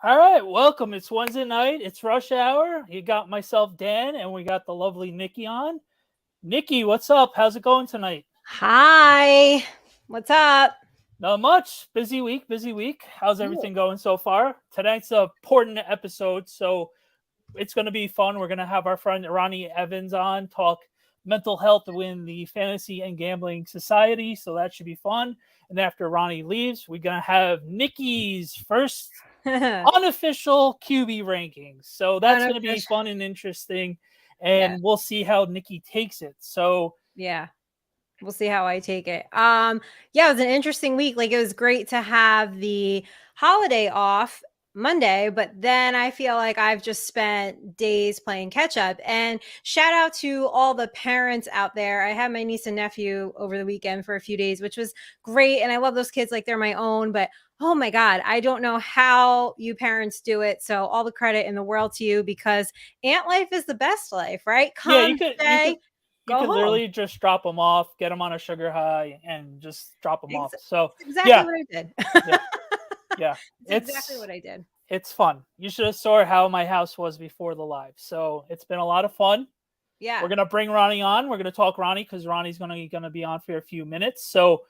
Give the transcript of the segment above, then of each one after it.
All right, welcome. It's Wednesday night. It's rush hour. You got myself, Dan, and we got the lovely Nikki on. Nikki, what's up? How's it going tonight? Hi, what's up? Not much. Busy week, busy week. How's Ooh. everything going so far? Tonight's a important episode, so it's going to be fun. We're going to have our friend Ronnie Evans on, talk mental health within the Fantasy and Gambling Society, so that should be fun. And after Ronnie leaves, we're going to have Nikki's first unofficial QB rankings. So that's going to be fun and interesting. Yeah, And we'll see how Nikki takes it. So, yeah, we'll see how I take it. Yeah, it was an interesting week. Like, it was great to have the holiday off Monday, but then I feel like I've just spent days playing catch up. And shout out to all the parents out there. I had my niece and nephew over the weekend for a few days, which was great. And I love those kids like they're my own, but oh my God, I don't know how you parents do it. So all the credit in the world to you, because aunt life is the best life, right? yeah, Come stay, you go could home. literally just drop them off, get them on a sugar high, and just drop them off. It's So, exactly yeah, what I did. yeah, yeah. It's exactly what I did. It's fun. You should have saw how my house was before the live. So it's been a lot of fun. We're Yeah. gonna bring Ronnie on. We're gonna talk Ronnie because Ronnie's gonna be on for a few minutes. So,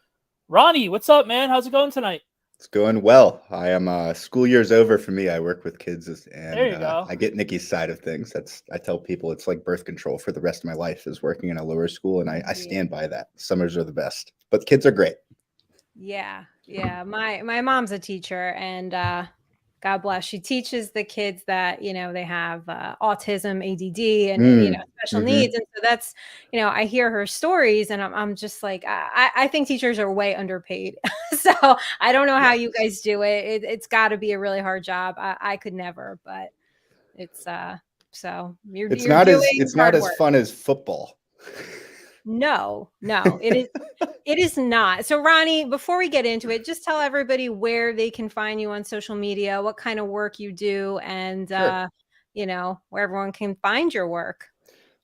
Ronnie, what's up, man? How's it going tonight? It's going well. I am school year's over for me. I work with kids There and you go. I get Nikki's side of things. I tell people it's like birth control for the rest of my life is working in a lower school, and I Yeah. stand by that. Summers are the best, but kids are great. Yeah. My mom's a teacher, and God bless. She teaches the kids that, they have autism, ADD, and, special Mm-hmm. needs. And so that's, I hear her stories, and I'm just like, I think teachers are way underpaid. So I don't know how Yeah. you guys do it. It's got to be a really hard job. I could never, but it's, so you're doing It's not hard as work. fun as football. No, it is not. So Ronnie, before we get into it, just tell everybody where they can find you on social media, what kind of work you do, and Sure. where everyone can find your work.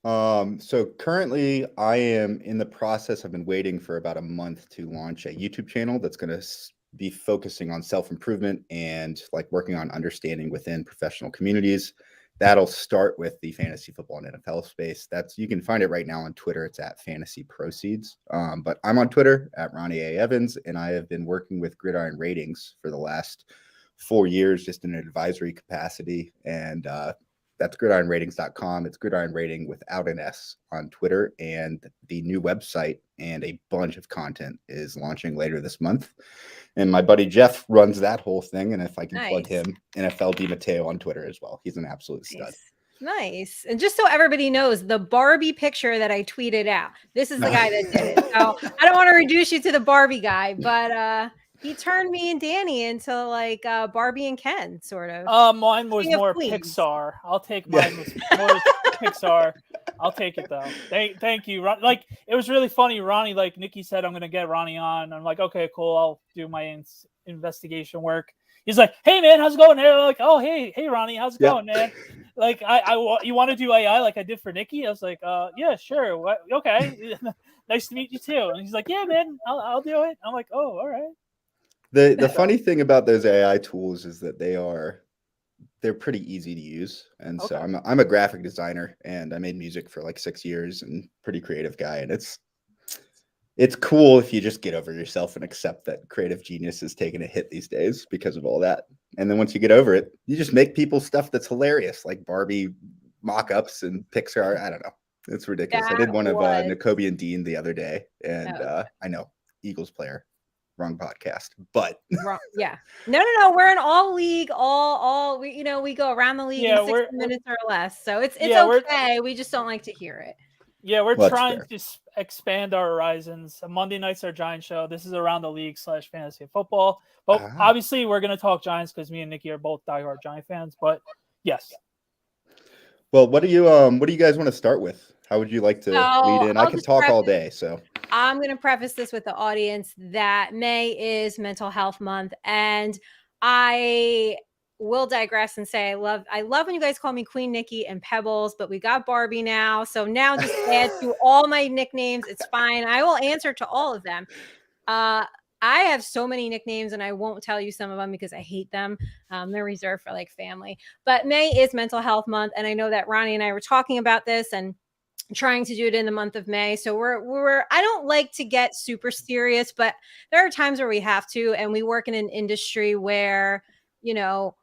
So currently I am in the process. I've been waiting for about a month to launch a YouTube channel that's going to be focusing on self-improvement and like working on understanding within professional communities. That'll start with the fantasy football and NFL space. You can find it right now on Twitter. It's at Fantasy Proceeds. But I'm on Twitter at Ronnie A. Evans, and I have been working with Gridiron Ratings for the last 4 years, just in an advisory capacity. And that's gridironratings.com. It's Gridiron Rating without an S on Twitter. And the new website and a bunch of content is launching later this month. And my buddy Jeff runs that whole thing. And if I can plug him, NFL Di Matteo on Twitter as well. He's an absolute stud. Nice. And just so everybody knows, the Barbie picture that I tweeted out, this is the guy that did it. So I don't want to reduce you to the Barbie guy, but he turned me and Danny into like Barbie and Ken, sort of. Mine was more Pixar. I'll take mine was more Pixar. I'll take it though. Thank you. Like, it was really funny. Ronnie, like Nikki said, I'm gonna get Ronnie on. I'm like, okay, cool. I'll do my investigation work. He's like, hey man, how's it going? And like, oh hey Ronnie, how's it going, man? Like, you want to do AI like I did for Nikki? I was like, yeah, sure. What? Okay, nice to meet you too. And he's like, yeah, man, I'll do it. I'm like, oh, all right. The funny thing about those AI tools is that they're pretty easy to use. And so I'm a graphic designer, and I made music for like 6 years, and pretty creative guy. And it's cool if you just get over yourself and accept that creative genius is taking a hit these days because of all that. And then once you get over it, you just make people stuff that's hilarious, like Barbie mock-ups and Pixar. I don't know. It's ridiculous. I did one of N'Kobe and Dean the other day, and I know, Eagles player. Wrong podcast, but yeah, no, we're an all league, all we go around the league in 60 minutes or less, so it's okay. We just don't like to hear it. Yeah, we're trying to expand our horizons. Monday nights our Giant show. This is around the league / fantasy football, but obviously we're gonna talk Giants because me and Nikki are both diehard Giant fans. But yes. Well, what do you guys want to start with? How would you like to lead in? I can talk all day, so I'm going to preface this with the audience that May is Mental Health Month, and I will digress and say I love when you guys call me Queen Nikki and Pebbles, but we got Barbie now, so now just add to all my nicknames. It's fine. I will answer to all of them. I have so many nicknames, and I won't tell you some of them because I hate them. They're reserved for like family. But May is Mental Health Month, and I know that Ronnie and I were talking about this and trying to do it in the month of May. So we're I don't like to get super serious, but there are times where we have to, and we work in an industry where, you know,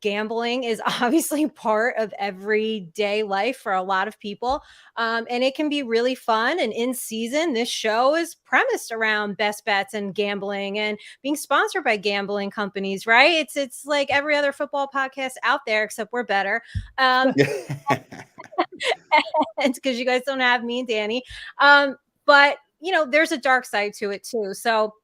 gambling is obviously part of everyday life for a lot of people. And it can be really fun. And in season, this show is premised around best bets and gambling and being sponsored by gambling companies, right? It's like every other football podcast out there, except we're better. It's because you guys don't have me and Danny. But you know, there's a dark side to it too. So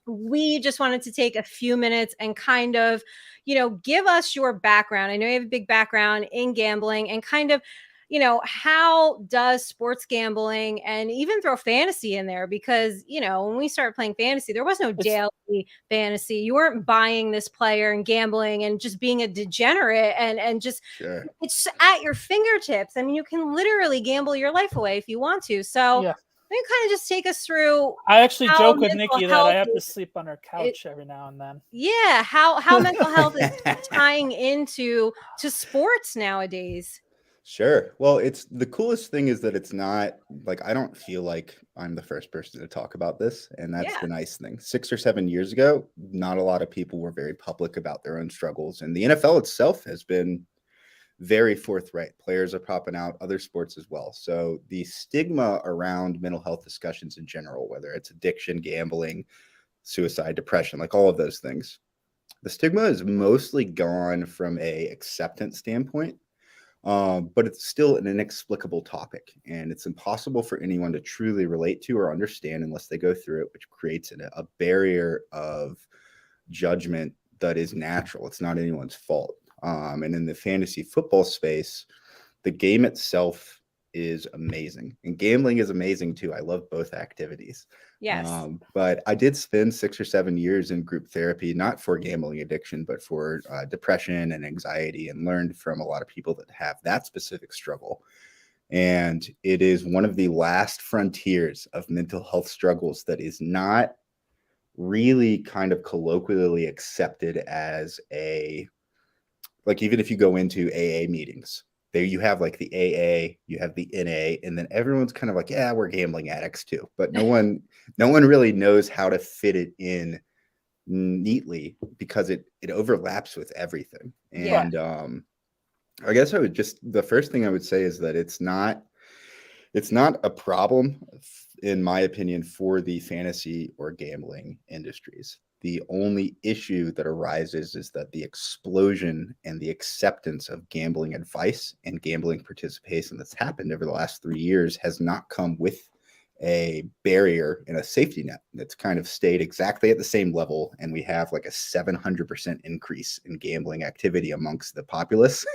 we just wanted to take a few minutes and kind of, you know, give us your background. I know you have a big background in gambling, and kind of, you know, how does sports gambling, and even throw fantasy in there, because, you know, when we started playing fantasy, there was no daily fantasy. You weren't buying this player and gambling and just being a degenerate and just Sure. It's at your fingertips. I mean, you can literally gamble your life away if you want to. So Yeah. maybe kind of just take us through. I actually how joke with mental Nikki that health I have to is- sleep on her couch every now and then. Yeah, how mental health is tying into sports nowadays. Sure. Well, it's the coolest thing is that it's not like I don't feel like I'm the first person to talk about this. And that's Yeah. the nice thing. 6 or 7 years ago, not a lot of people were very public about their own struggles. And the NFL itself has been very forthright. Players are popping out, other sports as well. So the stigma around mental health discussions in general, whether it's addiction, gambling, suicide, depression, like all of those things, the stigma is mostly gone from a acceptance standpoint. But it's still an inexplicable topic, and it's impossible for anyone to truly relate to or understand unless they go through it, which creates a barrier of judgment that is natural. It's not anyone's fault. And in the fantasy football space, the game itself is amazing, and gambling is amazing too. I love both activities. Yes. But I did spend 6 or 7 years in group therapy, not for gambling addiction, but for depression and anxiety, and learned from a lot of people that have that specific struggle. And it is one of the last frontiers of mental health struggles that is not really kind of colloquially accepted as a, like, even if you go into AA meetings, there you have like the AA, you have the NA, and then everyone's kind of like, yeah, we're gambling addicts too. But no one really knows how to fit it in neatly because it overlaps with everything. And I guess the first thing I would say is that it's not a problem, in my opinion, for the fantasy or gambling industries. The only issue that arises is that the explosion and the acceptance of gambling advice and gambling participation that's happened over the last 3 years has not come with a barrier and a safety net. That's kind of stayed exactly at the same level. And we have like a 700% increase in gambling activity amongst the populace.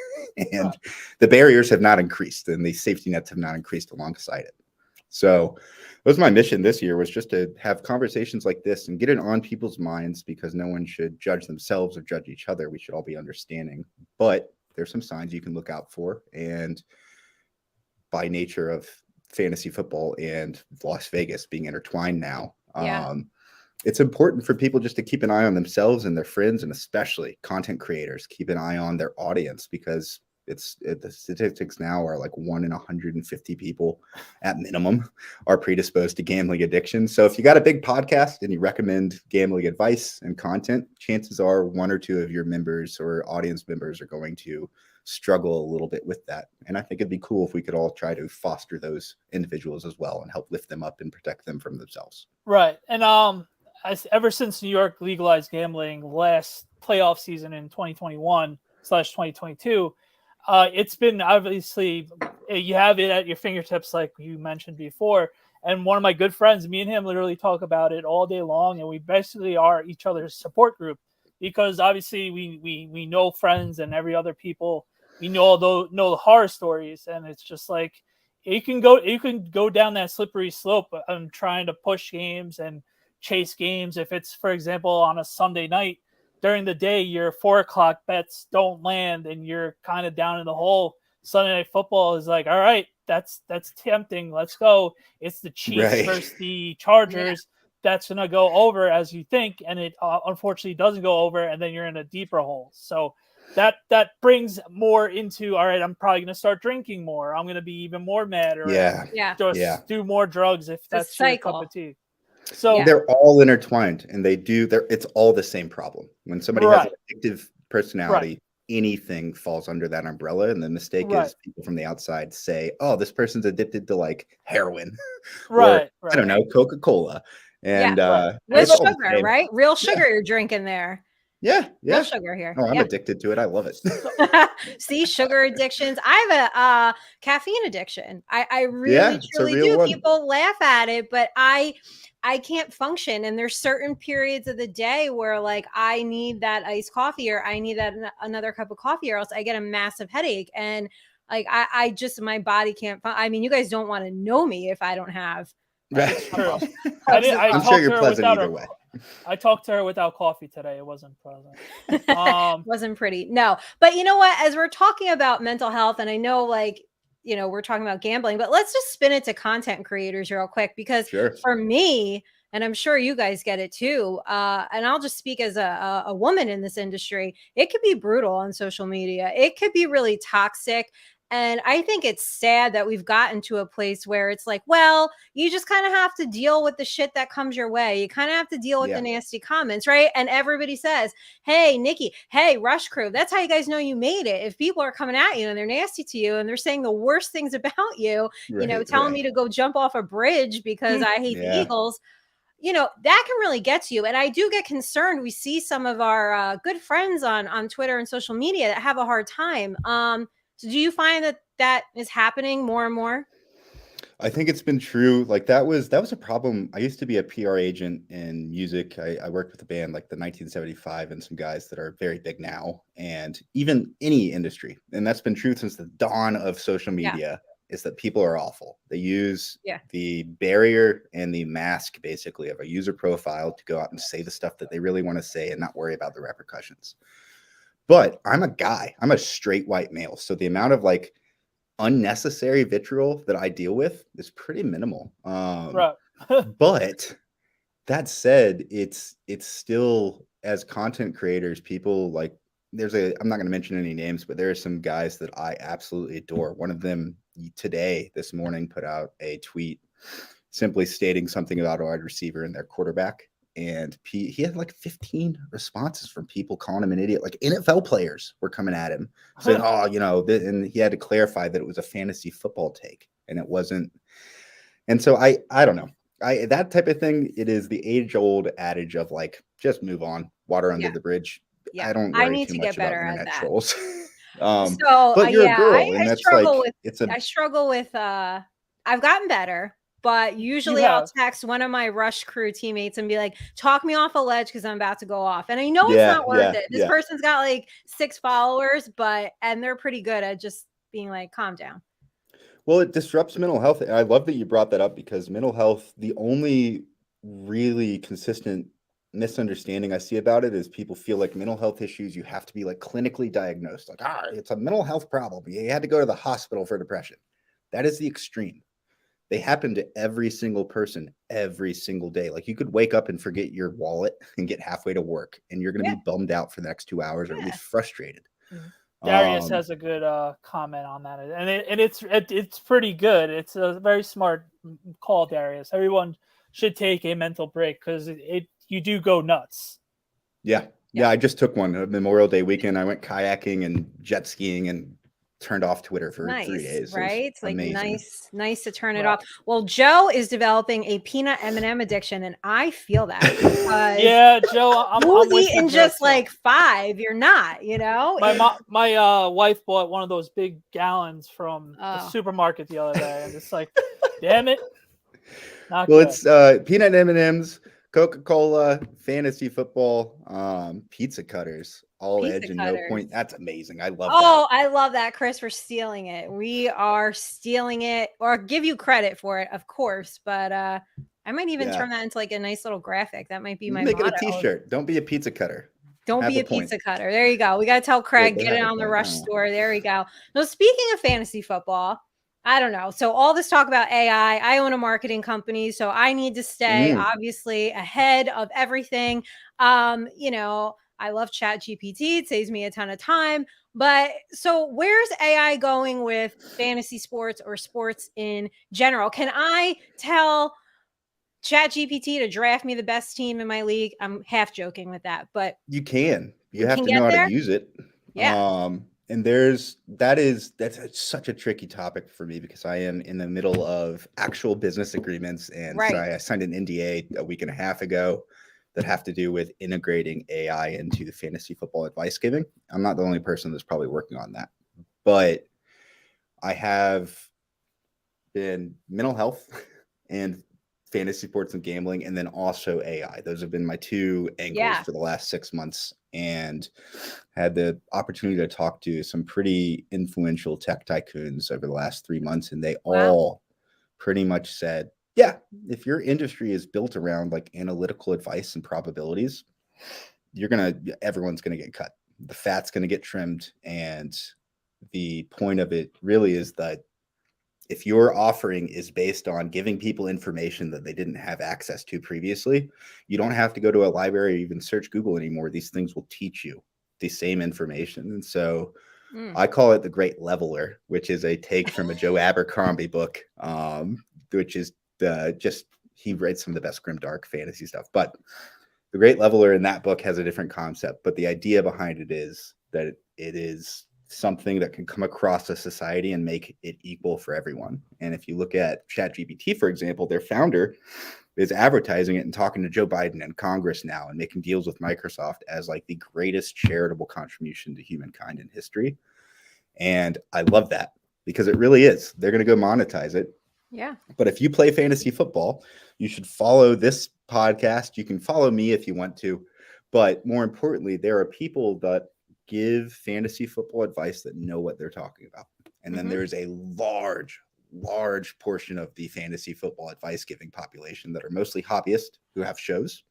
And the barriers have not increased, and the safety nets have not increased alongside it. So that was my mission this year, was just to have conversations like this and get it on people's minds, because no one should judge themselves or judge each other. We should all be understanding. But there's some signs you can look out for. And by nature of fantasy football and Las Vegas being intertwined now, it's important for people just to keep an eye on themselves and their friends, and especially content creators, keep an eye on their audience, because the statistics now are like 1 in 150 people at minimum are predisposed to gambling addiction. So if you got a big podcast and you recommend gambling advice and content, chances are 1 or 2 of your members or audience members are going to struggle a little bit with that. And I think it'd be cool if we could all try to foster those individuals as well and help lift them up and protect them from themselves. Right. And ever since New York legalized gambling last playoff season in 2021/2022, it's been, obviously, you have it at your fingertips, like you mentioned before. And one of my good friends, me and him literally talk about it all day long, and we basically are each other's support group, because obviously we know friends and every other people. We know the horror stories, and it's just like you can go down that slippery slope on trying to push games and chase games. If it's, for example, on a Sunday night, during the day, your 4:00 bets don't land and you're kind of down in the hole. Sunday Night Football is like, all right, that's tempting. Let's go. It's the Chiefs versus the Chargers. that's going to go over as you think, and it unfortunately doesn't go over, and then you're in a deeper hole. So that brings more into, all right, I'm probably going to start drinking more. I'm going to be even more mad, or just do more drugs if that's your cup of tea. So they're all intertwined, and it's all the same problem. When somebody has an addictive personality, anything falls under that umbrella, and the mistake is people from the outside say, oh, this person's addicted to like heroin or I don't know, Coca-Cola. And with sugar, right? Real sugar you're drinking there. Yeah. Real sugar here. Oh, I'm addicted to it. I love it. See, sugar addictions. I have a caffeine addiction. I really truly do. People laugh at it, but I can't function. And there's certain periods of the day where like I need that iced coffee, or I need that another cup of coffee, or else I get a massive headache. And like I just, my body can't. I mean, you guys don't want to know me if I don't have. That's true. I'm sure you're pleasant either way. I talked to her without coffee today. It wasn't pleasant. Wasn't pretty. No, but you know what? As we're talking about mental health, and I know like, you know, we're talking about gambling, but let's just spin it to content creators real quick, because for me, and I'm sure you guys get it too, and I'll just speak as a woman in this industry, it could be brutal on social media. It could be really toxic. And I think it's sad that we've gotten to a place where it's like, well, you just kind of have to deal with the shit that comes your way. You kind of have to deal with the nasty comments, right? And everybody says, hey, Nikki, hey, Rush Crew, that's how you guys know you made it. If people are coming at you and they're nasty to you and they're saying the worst things about you, you know, telling me to go jump off a bridge because I hate the Eagles, you know, that can really get to you. And I do get concerned. We see some of our good friends on Twitter and social media that have a hard time. So do you find that is happening more and more? I think it's been true. Like that was a problem. I used to be a PR agent in music. I worked with a band like the 1975 and some guys that are very big now, and even any industry. And that's been true since the dawn of social media, is that people are awful. They use the barrier and the mask basically of a user profile to go out and say the stuff that they really want to say and not worry about the repercussions. But I'm a guy. I'm a straight white male. So the amount of like unnecessary vitriol that I deal with is pretty minimal. But that said, it's still, as content creators, people like, I'm not going to mention any names, but there are some guys that I absolutely adore. One of them this morning, put out a tweet simply stating something about a wide receiver and their quarterback. And he had like 15 responses from people calling him an idiot. Like NFL players were coming at him saying, oh, you know, and he had to clarify that it was a fantasy football take and it wasn't. And so I don't know. That type of thing, it is the age old adage of like, just move on, water under the bridge. I don't worry too much about internet trolls. But you're a girl, and that's I struggle with, I've gotten better. But usually I'll text one of my Rush Crew teammates and be like, talk me off a ledge because I'm about to go off. And I know it's not worth it. This person's got like 6 followers, and they're pretty good at just being like, calm down. Well, it disrupts mental health. I love that you brought that up, because mental health, the only really consistent misunderstanding I see about it is people feel like mental health issues, you have to be like clinically diagnosed. Like, it's a mental health problem. You had to go to the hospital for depression. That is the extreme. They happen to every single person every single day. Like you could wake up and forget your wallet and get halfway to work, and you're going to be bummed out for the next 2 hours, or at least frustrated. Darius has a good comment on that, and it's pretty good. It's a very smart call, Darius. Everyone should take a mental break, because you do go nuts. Yeah. I just took one Memorial Day weekend. I went kayaking and jet skiing and turned off Twitter for 3 days. Right? It's like nice to turn it off. Well, Joe is developing a peanut M&M addiction, and I feel that. Joe, I'm eating just like 5. You're not, you know. My wife bought one of those big gallons from the supermarket the other day, and it's like, damn it. It's peanut M&Ms, Coca-Cola, fantasy football, pizza cutters. All pizza edge and cutters. No point. That's amazing. I love that. Oh, I love that, Chris. We're stealing it. We are stealing it, or give you credit for it, of course. But I might even turn that into like a nice little graphic. That might be my motto. Make it a t-shirt. Don't be a pizza cutter. Don't be a pizza cutter. There you go. We got to tell Craig, get it on the Rush store. There we go. Now, speaking of fantasy football, I don't know. So all this talk about AI, I own a marketing company, so I need to stay obviously ahead of everything. I love Chat GPT. It saves me a ton of time. But so where's AI going with fantasy sports or sports in general? Can I tell Chat GPT to draft me the best team in my league? I'm half joking with that, but You can. You we have can to get know how to there. use it. Yeah. And such a tricky topic for me because I am in the middle of actual business agreements, and so Right. I signed an NDA a week and a half ago that have to do with integrating AI into the fantasy football advice giving. I'm not the only person that's probably working on that, but I have been mental health and fantasy sports and gambling, and then also AI. Those have been my two angles Yeah. for the last 6 months, and had the opportunity to talk to some pretty influential tech tycoons over the last 3 months, and they Wow. all pretty much said, yeah, if your industry is built around like analytical advice and probabilities, everyone's gonna get cut. The fat's gonna get trimmed, and the point of it really is that if your offering is based on giving people information that they didn't have access to previously, you don't have to go to a library or even search Google anymore. These things will teach you the same information. And so I call it the Great Leveler, which is a take from a Joe Abercrombie book, which is he writes some of the best grimdark fantasy stuff. But the Great Leveler in that book has a different concept. But the idea behind it is that it is something that can come across a society and make it equal for everyone. And if you look at ChatGPT, for example, their founder is advertising it and talking to Joe Biden and Congress now and making deals with Microsoft as like the greatest charitable contribution to humankind in history. And I love that because it really is. They're going to go monetize it. Yeah. But if you play fantasy football, you should follow this podcast. You can follow me if you want to. But more importantly, there are people that give fantasy football advice that know what they're talking about. And then there's a large portion of the fantasy football advice giving population that are mostly hobbyists who have shows.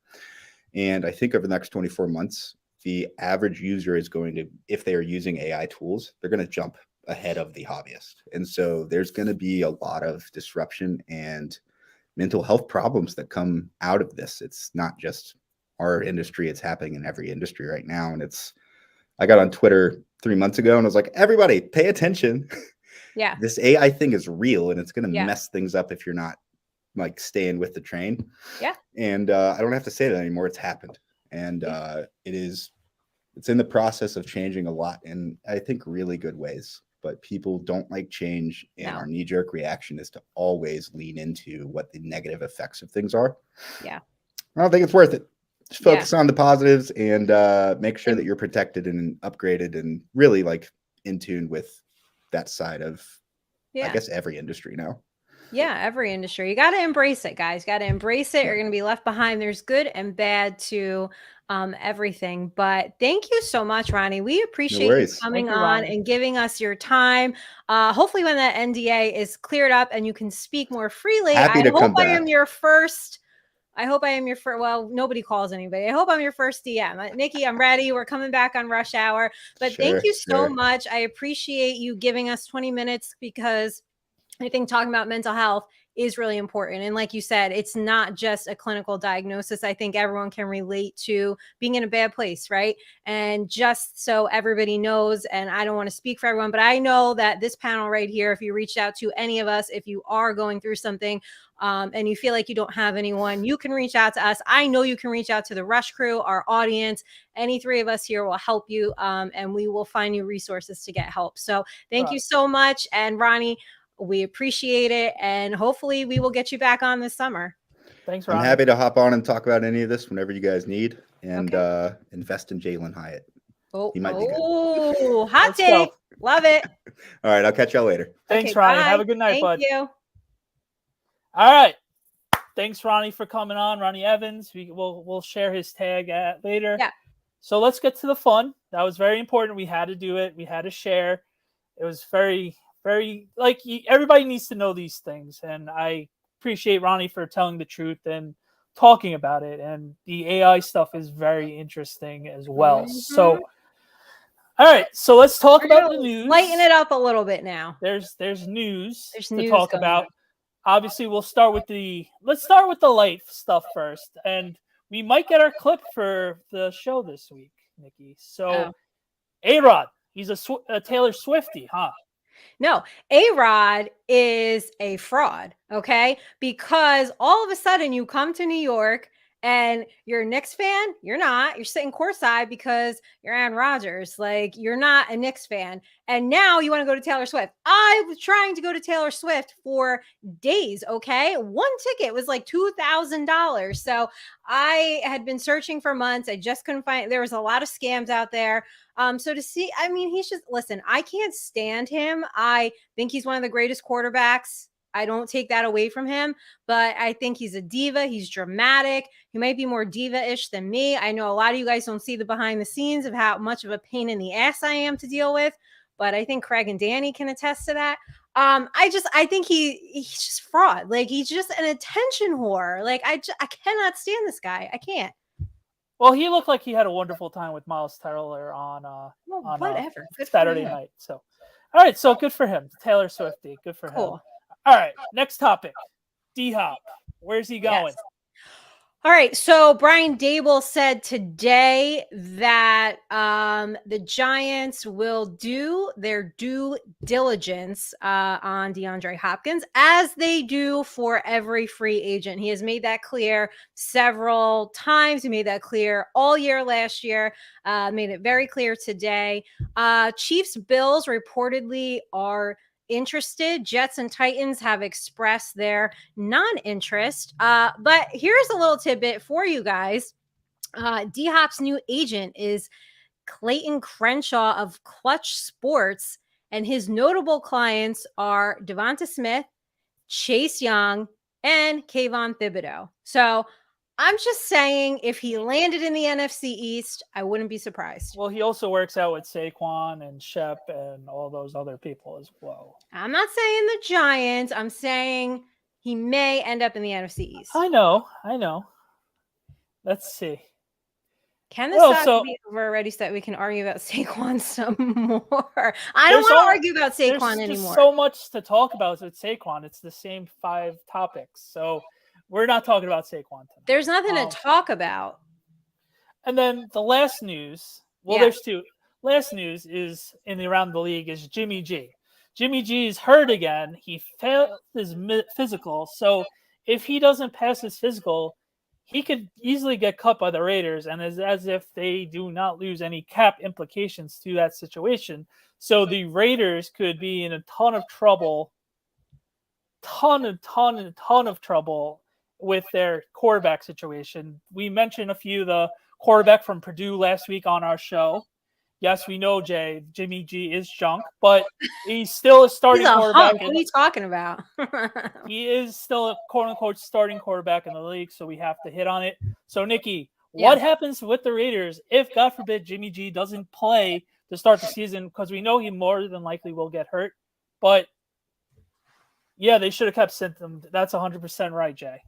And I think over the next 24 months, the average user is going to, if they are using AI tools, they're going to jump ahead of the hobbyist. And so there's going to be a lot of disruption and mental health problems that come out of this. It's not just our industry, it's happening in every industry right now. And I got on Twitter 3 months ago and I was like, everybody pay attention. Yeah. This AI thing is real and it's going to Yeah. mess things up if you're not like staying with the train. Yeah. And I don't have to say that anymore. It's happened. And it's in the process of changing a lot in, I think, really good ways. But people don't like change. And our knee-jerk reaction is to always lean into what the negative effects of things are. Yeah. I don't think it's worth it. Just focus on the positives and make sure that you're protected and upgraded and really like in tune with that side of, I guess, every industry now. Yeah, every industry. You got to embrace it, guys. Got to embrace it. You're going to be left behind. There's good and bad to everything. But thank you so much, Ronnie. We appreciate you coming on and giving us your time. Hopefully when that NDA is cleared up and you can speak more freely, Happy to come back. I am your first. Well, nobody calls anybody. I hope I'm your first DM. Nikki, I'm ready. We're coming back on rush hour. But thank you so much. I appreciate you giving us 20 minutes because I think talking about mental health is really important. And like you said, it's not just a clinical diagnosis. I think everyone can relate to being in a bad place, right? And just so everybody knows, and I don't want to speak for everyone, but I know that this panel right here, if you reached out to any of us, if you are going through something and you feel like you don't have anyone, you can reach out to us. I know you can reach out to the Rush crew, our audience. Any three of us here will help you and we will find you resources to get help. So thank you so much. And Ronnie, we appreciate it. And hopefully we will get you back on this summer. Thanks, Ronnie. I'm happy to hop on and talk about any of this whenever you guys need and invest in Jalen Hyatt. He might be good. Oh, hot take. Love it. All right. I'll catch y'all later. Thanks, Ronnie. Have a good night, bud. Thank you. All right. Thanks, Ronnie, for coming on. Ronnie Evans. We'll share his tag later. Yeah. So let's get to the fun. That was very important. We had to do it. We had to share. It was very like everybody needs to know these things, and I appreciate Ronnie for telling the truth and talking about it. And the AI stuff is very interesting as well. So All right, so let's talk about the news. Lighten it up a little bit now. There's news There's to news talk going about. on. Obviously, let's start with the light stuff first, and we might get our clip for the show this week, Nikki. So, A-Rod, he's a Taylor Swiftie, huh? No, A-Rod is a fraud, okay? Because all of a sudden you come to New York and you're a Knicks fan. You're not. You're sitting courtside because you're Aaron Rodgers. Like, you're not a Knicks fan. And now you want to go to Taylor Swift. I was trying to go to Taylor Swift for days, okay? One ticket was like $2,000. So I had been searching for months. I just couldn't find, there was a lot of scams out there. So to see, I mean, he's just, listen, I can't stand him. I think he's one of the greatest quarterbacks. I don't take that away from him, but I think he's a diva. He's dramatic. He might be more diva-ish than me. I know a lot of you guys don't see the behind the scenes of how much of a pain in the ass I am to deal with, but I think Craig and Danny can attest to that. I think he's just fraud. Like, he's just an attention whore. Like, I cannot stand this guy. I can't. Well, he looked like he had a wonderful time with Miles Teller on whatever. Saturday night. So, all right, so good for him, Taylor Swiftie. Good for him. All right, next topic, D-Hop. Where's he going? Yes. All right, so Brian Dable said today that the Giants will do their due diligence on DeAndre Hopkins, as they do for every free agent. He has made that clear several times. He made that clear all year last year, made it very clear today. Chiefs Bills reportedly are interested. Jets and Titans have expressed their non-interest. But here's a little tidbit for you guys. D-Hop's new agent is Clayton Crenshaw of Clutch Sports, and his notable clients are Devonta Smith, Chase Young, and Kayvon Thibodeau. So I'm just saying, if he landed in the NFC East, I wouldn't be surprised. Well, he also works out with Saquon and Shep and all those other people as well. I'm not saying the Giants. I'm saying he may end up in the NFC East. I know. Let's see. Can this talk be over already so that we can argue about Saquon some more? I don't want to argue about Saquon anymore. There's so much to talk about with Saquon. It's the same 5 topics. So we're not talking about Saquon tonight. There's nothing to talk about. And then the last news, there's 2. Last news is around the league is Jimmy G. Jimmy G is hurt again. He failed his physical. So if he doesn't pass his physical, he could easily get cut by the Raiders, and as if they do not lose any cap implications to that situation. So the Raiders could be in a ton of trouble, ton of trouble with their quarterback situation. We mentioned a few of the quarterback from Purdue last week on our show. Yes, we know, Jay, Jimmy G is junk, but he's still a starting quarterback. What are you talking about? He is still a quote-unquote starting quarterback in the league, so we have to hit on it. So, Nikki, what happens with the Raiders if, God forbid, Jimmy G doesn't play to start the season? Because we know he more than likely will get hurt. But, yeah, they should have kept him. That's 100% right, Jay.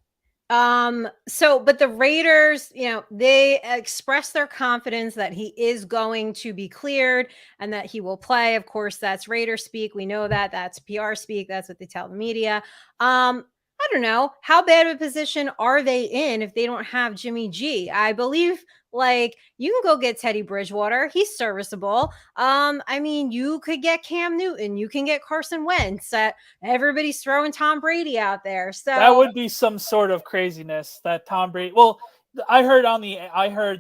But the Raiders, they express their confidence that he is going to be cleared and that he will play. Of course, that's Raider speak. We know that. That's PR speak. That's what they tell the media. I don't know. How bad of a position are they in if they don't have Jimmy G? I believe, you can go get Teddy Bridgewater. He's serviceable. You could get Cam Newton. You can get Carson Wentz. Everybody's throwing Tom Brady out there. So that would be some sort of craziness that Tom Brady. Well, I heard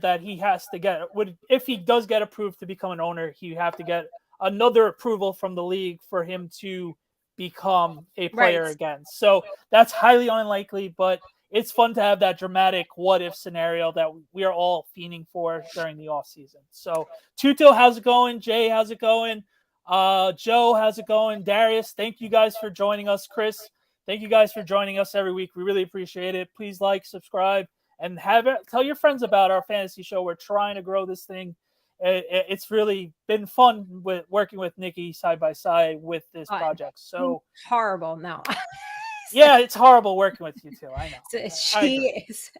that he has to if he does get approved to become an owner, he have to get another approval from the league for him to become a player again. So that's highly unlikely, but it's fun to have that dramatic what-if scenario that we are all fiending for during the offseason. So, Tuto, how's it going? Jay, how's it going? Joe, how's it going? Darius, thank you guys for joining us. Chris, thank you guys for joining us every week. We really appreciate it. Please like, subscribe, and tell your friends about our fantasy show. We're trying to grow this thing. It's really been fun with working with Nikki side by side with this project. So horrible. No. Yeah, it's horrible working with you too. I know. So she is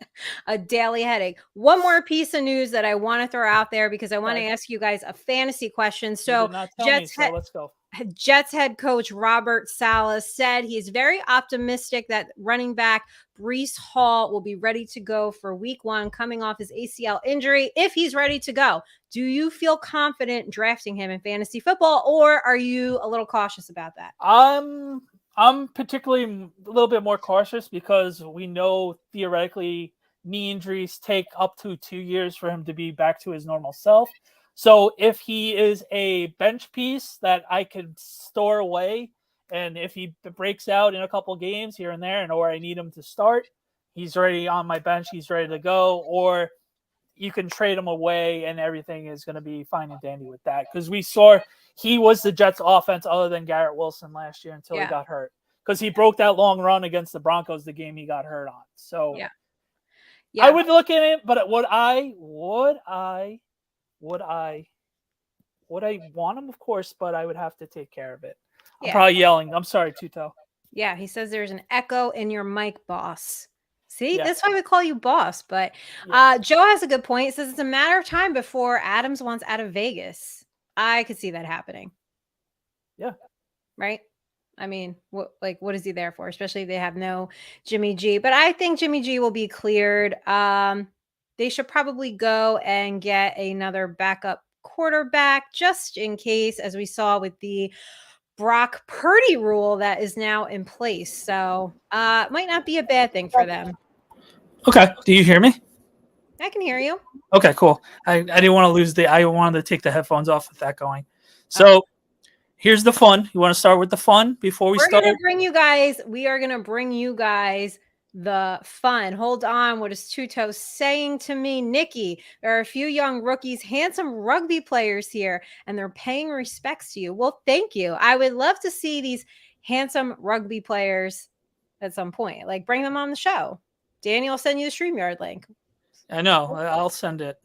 a daily headache. One more piece of news that I want to throw out there because I want to ask you guys a fantasy question. So, you did not tell me, so let's go. Jets head coach Robert Saleh said he's very optimistic that running back Breece Hall will be ready to go for week 1 coming off his ACL injury if he's ready to go. Do you feel confident drafting him in fantasy football, or are you a little cautious about that? I'm particularly a little bit more cautious because we know theoretically knee injuries take up to 2 years for him to be back to his normal self. So if he is a bench piece that I can store away, and if he breaks out in a couple games here and there, and or I need him to start, he's already on my bench, he's ready to go, or you can trade him away and everything is going to be fine and dandy with that. Because we saw he was the Jets offense other than Garrett Wilson last year until he got hurt. Because he broke that long run against the Broncos the game he got hurt on. So I would look at it, but would I want him? Of course, but I would have to take care of it. I'm probably yelling. I'm sorry, Tuto. Yeah, he says there's an echo in your mic, boss. See, that's why we call you boss. But Joe has a good point. He says it's a matter of time before Adams wants out of Vegas. I could see that happening. Yeah. Right? I mean, what is he there for? Especially if they have no Jimmy G. But I think Jimmy G will be cleared. They should probably go and get another backup quarterback just in case, as we saw with the Brock Purdy rule that is now in place. So it might not be a bad thing for them. Okay. Do you hear me? I can hear you. Okay, cool. I didn't want to lose I wanted to take the headphones off with that going. So here's the fun. You want to start with the fun before we start? We are going to bring you guys the fun. Hold on. What is Tuto saying to me? Nikki, there are a few young rookies, handsome rugby players here, and they're paying respects to you. Well, thank you. I would love to see these handsome rugby players at some point. Like, bring them on the show. Danny will send you the StreamYard link. I know. I'll send it.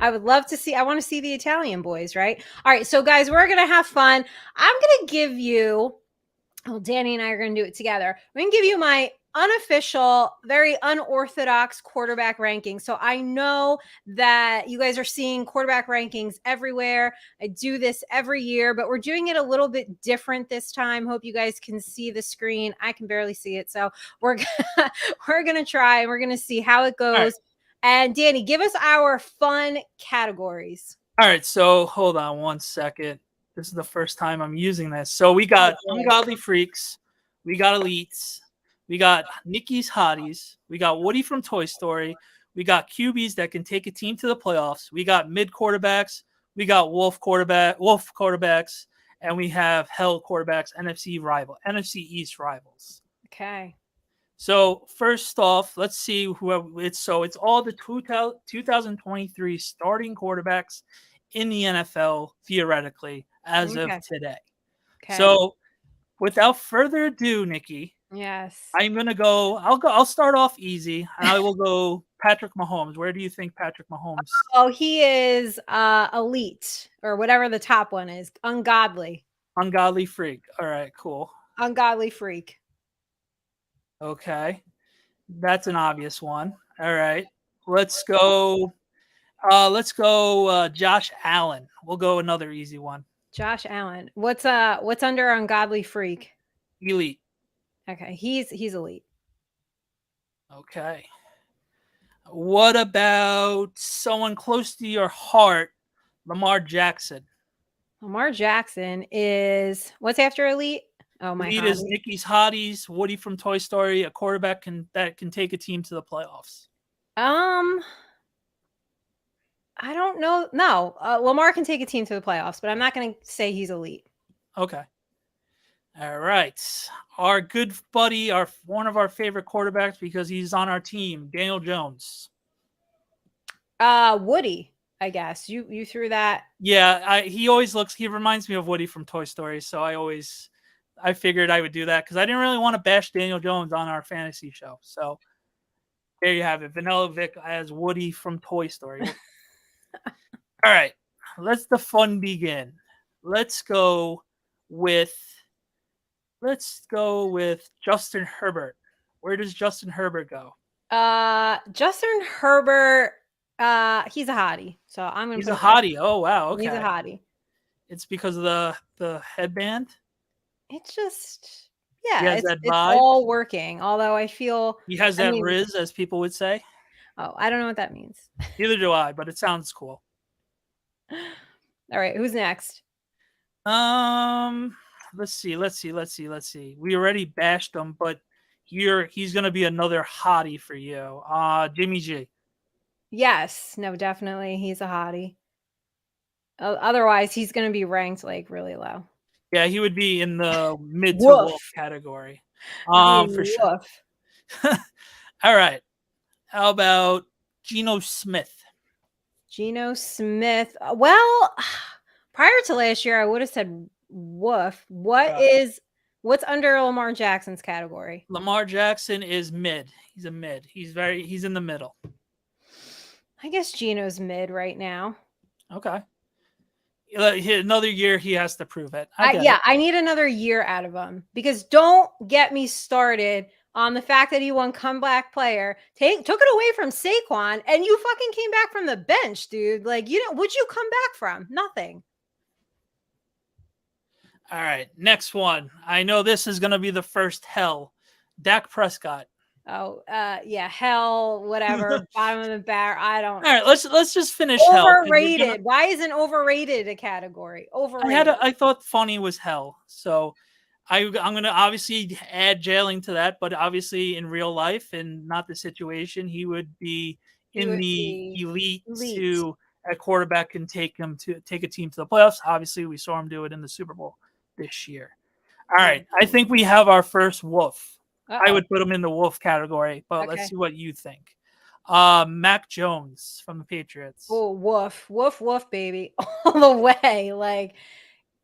I would love to see. I want to see the Italian boys, right? All right. So, guys, we're going to have fun. I'm going to give you, Danny and I are going to do it together. I'm going to give you my unofficial, very unorthodox quarterback rankings. So I know that you guys are seeing quarterback rankings everywhere. I do this every year, but we're doing it a little bit different this time. Hope you guys can see the screen. I can barely see it. So we're going to try and we're going to see how it goes. Right. And Danny, give us our fun categories. All right. So hold on one second. This is the first time I'm using this. So we got Ungodly Freaks. We got Elites. We got Nikki's Hotties. We got Woody from Toy Story. We got QBs that can take a team to the playoffs. We got mid quarterbacks. We got wolf quarterbacks. And we have hell quarterbacks, NFC East rivals. Okay. So first off, let's see who it's. So it's all the 2023 starting quarterbacks in the NFL, theoretically, as of today. Okay. So without further ado, Nikki. Yes. I'm going to go. I'll start off easy. And I will go Patrick Mahomes. Where do you think Patrick Mahomes? Oh, he is elite or whatever the top one is. Ungodly. Ungodly freak. All right, cool. Ungodly freak. Okay. That's an obvious one. All right. Let's go Josh Allen. We'll go another easy one. Josh Allen. What's under ungodly freak? Elite. Okay, he's elite. Okay. What about someone close to your heart, Lamar Jackson? Lamar Jackson is what's after elite? Oh my! Elite is Nikki's Hotties, Woody from Toy Story, a quarterback that can take a team to the playoffs. I don't know. No, Lamar can take a team to the playoffs, but I'm not going to say he's elite. Okay. All right. Our good buddy, one of our favorite quarterbacks because he's on our team, Daniel Jones. Woody, I guess. You threw that. Yeah, he reminds me of Woody from Toy Story, so I figured I would do that because I didn't really want to bash Daniel Jones on our fantasy show. So there you have it. Vanilla Vic as Woody from Toy Story. All right. Let the fun begin. Let's go with let's go with Justin Herbert. Where does Justin Herbert go? Justin Herbert, he's a hottie. So I'm gonna He's put a it there. hottie. Oh wow, okay. He's a hottie. It's because of the headband. It's just He has that it's vibe. all working. Although I feel He has that riz, as people would say. Oh, I don't know what that means. Neither do I, but it sounds cool. All right, who's next? Let's see. We already bashed him, but he's gonna be another hottie for you. Jimmy G. Yes, no, definitely, he's a hottie. Otherwise, he's gonna be ranked like really low. Yeah, he would be in the mid to wolf category. For sure. All right. How about Geno Smith? Geno Smith. Well, prior to last year, I would have said woof. What's under Lamar Jackson's category? Lamar Jackson is mid. He's a mid. He's in the middle. I guess Geno's mid right now. Okay. Another year, he has to prove it. I need another year out of him, because don't get me started on the fact that he won comeback player, took it away from Saquon, and you fucking came back from the bench, dude. Like, what'd you come back from? Nothing. All right, next one. I know this is going to be the first hell. Dak Prescott. Oh, yeah, hell, whatever. Bottom of the barrel. I don't. All right, let's just finish. Overrated. Why isn't overrated a category? Overrated. I thought funny was hell, so I'm gonna obviously add jailing to that. But obviously, in real life and not the situation, he would be in the elite to a quarterback can take a team to the playoffs. Obviously, we saw him do it in the Super Bowl this year. All right, I think we have our first wolf. I would put him in the wolf category, but let's see what you think. Mac Jones from the Patriots. Oh, woof, baby, all the way. Like,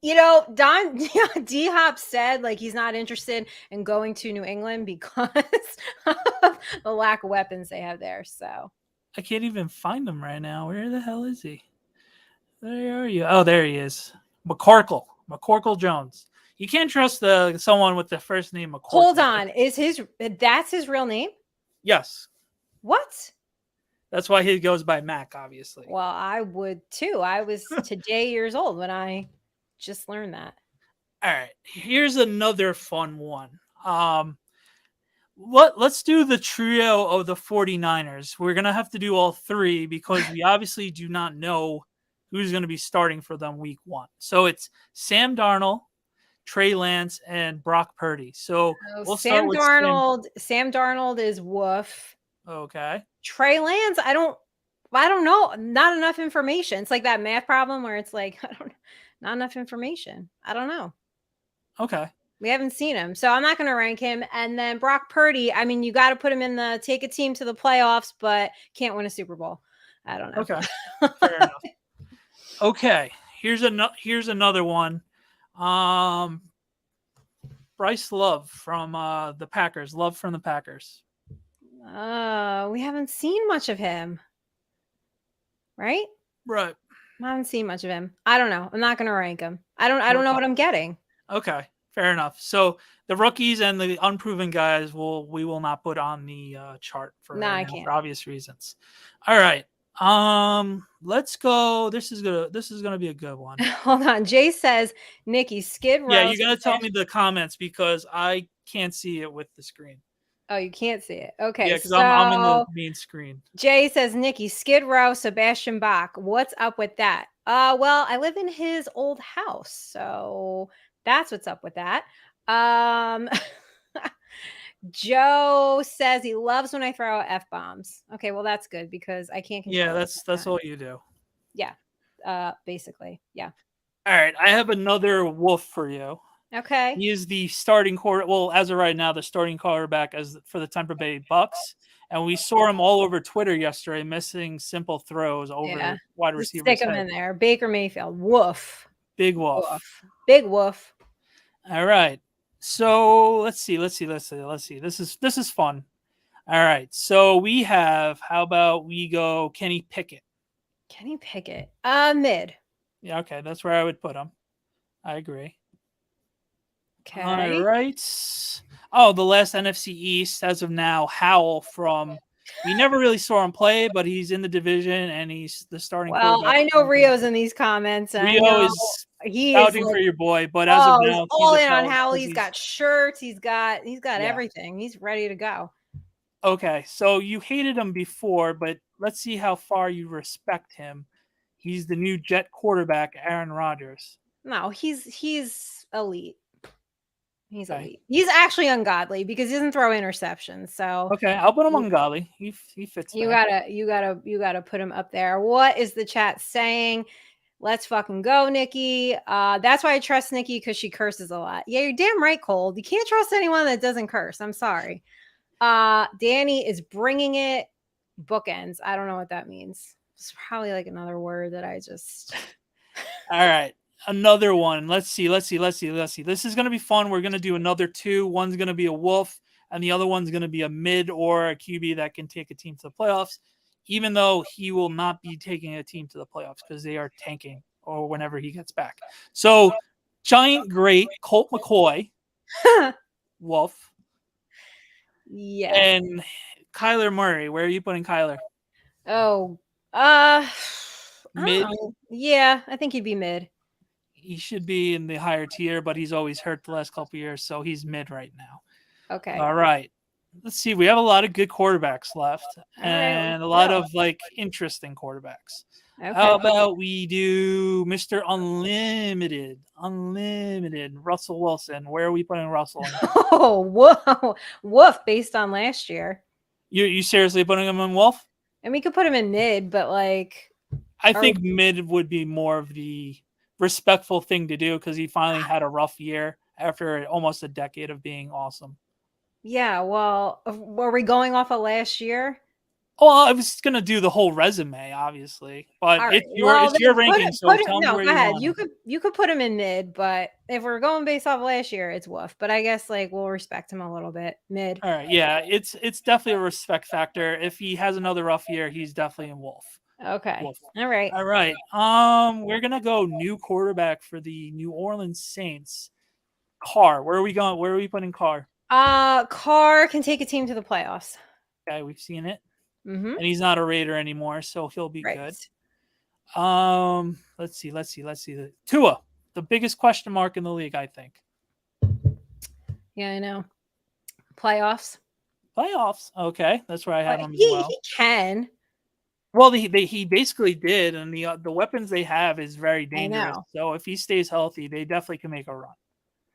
Don D-Hop said like he's not interested in going to New England because of the lack of weapons they have there. So I can't even find him right now. Where the hell is he? There are you. Oh, there he is. McCorkle Jones. You can't trust someone with the first name McCorkle. Hold on. That's his real name? Yes. What? That's why he goes by Mac, obviously. Well, I would too. I was today years old when I just learned that. All right. Here's another fun one. Let's do the trio of the 49ers. We're going to have to do all three because we obviously do not know who's going to be starting for them week 1. So it's Sam Darnold, Trey Lance, and Brock Purdy. So we'll start with Sam Darnold is woof. Okay. Trey Lance, I don't know. Not enough information. It's like that math problem where it's like, not enough information. I don't know. Okay. We haven't seen him, so I'm not going to rank him. And then Brock Purdy, I mean, you got to put him in the take a team to the playoffs, but can't win a Super Bowl. I don't know. Okay. Fair enough. Okay. Here's another one. Bryce Love from the Packers. Love from the Packers. We haven't seen much of him. Right. I haven't seen much of him. I don't know. I'm not going to rank him. I don't know what I'm getting. Okay. Fair enough. So the rookies and the unproven guys we will not put on the chart for obvious reasons. All right. Let's go. This is gonna be a good one. Hold on. Jay says, Nikki, Skid Row. Yeah, you gotta tell me the comments because I can't see it with the screen. Oh, you can't see it. Okay. Yeah, because I'm in the main screen. Jay says, Nikki, Skid Row, Sebastian Bach. What's up with that? Well, I live in his old house, so that's what's up with that. Joe says he loves when I throw out F-bombs. Okay, well, that's good because I can't control that's all you do. Yeah. Basically. Yeah. All right. I have another wolf for you. Okay. He is the starting as of right now, the starting quarterback for the Tampa Bay Bucks. And we saw him all over Twitter yesterday, missing simple throws over wide receivers. Stick him in there. Baker Mayfield. Woof. Big woof. Big woof. All right. So let's see. This is fun. All right. So we have, how about we go Kenny Pickett? Kenny Pickett. Mid. Yeah, okay. That's where I would put him. I agree. Okay. All right. Oh, the last NFC East as of now, Howell from. We never really saw him play, but he's in the division and he's the starting Well, quarterback. I know Rio's in these comments, and I Rio know is he is vouching for like, your boy, but as of he's now, he's all in on upheld Howell. because He's got shirts. He's got yeah. everything. He's ready to go. Okay, so you hated him before, but let's see how far you respect him. He's the new Jet quarterback, Aaron Rodgers. No, he's elite. He's Okay. elite. He's actually ungodly because he doesn't throw interceptions. So Okay, I'll put him on Golly. He fits. you there. gotta put him up there. What is the chat saying? Let's fucking go, Nikki. That's why I trust Nikki, because she curses a lot. Yeah, you're damn right, Cole. You can't trust anyone that doesn't curse. I'm sorry. Danny is bringing it. Bookends. I don't know what that means. It's probably like another word that I just. All right, another one. Let's see. This is gonna be fun. We're gonna do another two. One's gonna be a wolf, and the other one's gonna be a mid or a QB that can take a team to the playoffs. Even though he will not be taking a team to the playoffs because they are tanking or whenever he gets back. So, giant great Colt McCoy, wolf, Yeah. and Kyler Murray. Where are you putting Kyler? Oh, Mid. Yeah, I think he'd be mid. He should be in the higher tier, but he's always hurt the last couple years, so he's mid right now. Okay. All right. Let's see. We have a lot of good quarterbacks left, and a lot of like interesting quarterbacks. Okay. How about we do Mr. Unlimited, Russell Wilson? Where are we putting Russell? Oh, whoa, woof! Based on last year, You seriously putting him in Wolf? and we could put him in mid, but like, I think mid would be more of the respectful thing to do because he finally had a rough year after almost a decade of being awesome. Yeah. Well, were we going off of last year? Well, I was gonna do the whole resume, obviously, but Right. it's your ranking. So tell me where go you ahead. want. You could put him in mid, but if we're going based off last year, it's woof. But I guess like we'll respect him a little bit. Mid. All right, yeah, it's definitely a respect factor. If he has another rough year, he's definitely in Wolf. Okay. Wolf. All right. All right. We're gonna go new quarterback for the New Orleans Saints. Carr. Where are we going? Where are we putting Carr? Carr can take a team to the playoffs. Okay, we've seen it. Mm-hmm. And he's not a Raider anymore, so he'll be good. Let's see. Tua, the biggest question mark in the league, I think. Yeah, I know. Playoffs. Okay, that's where I had him as well. He can. Well, he basically did, and the weapons they have is very dangerous. So if he stays healthy, they definitely can make a run.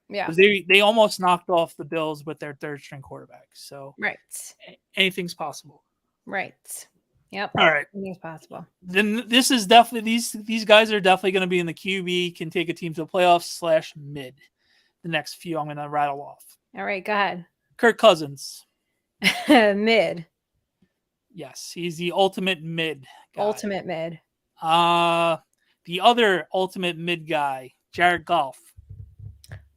Yeah, they almost knocked off the Bills with their third string quarterback. So anything's possible. Right. Yep. All right. Anything's possible. Then this is definitely these guys are definitely going to be in the QB, can take a team to the playoffs / mid. The next few I'm going to rattle off. All right, go ahead. Kirk Cousins. Mid. Yes, he's the ultimate mid guy. Ultimate mid. The other ultimate mid guy, Jared Goff.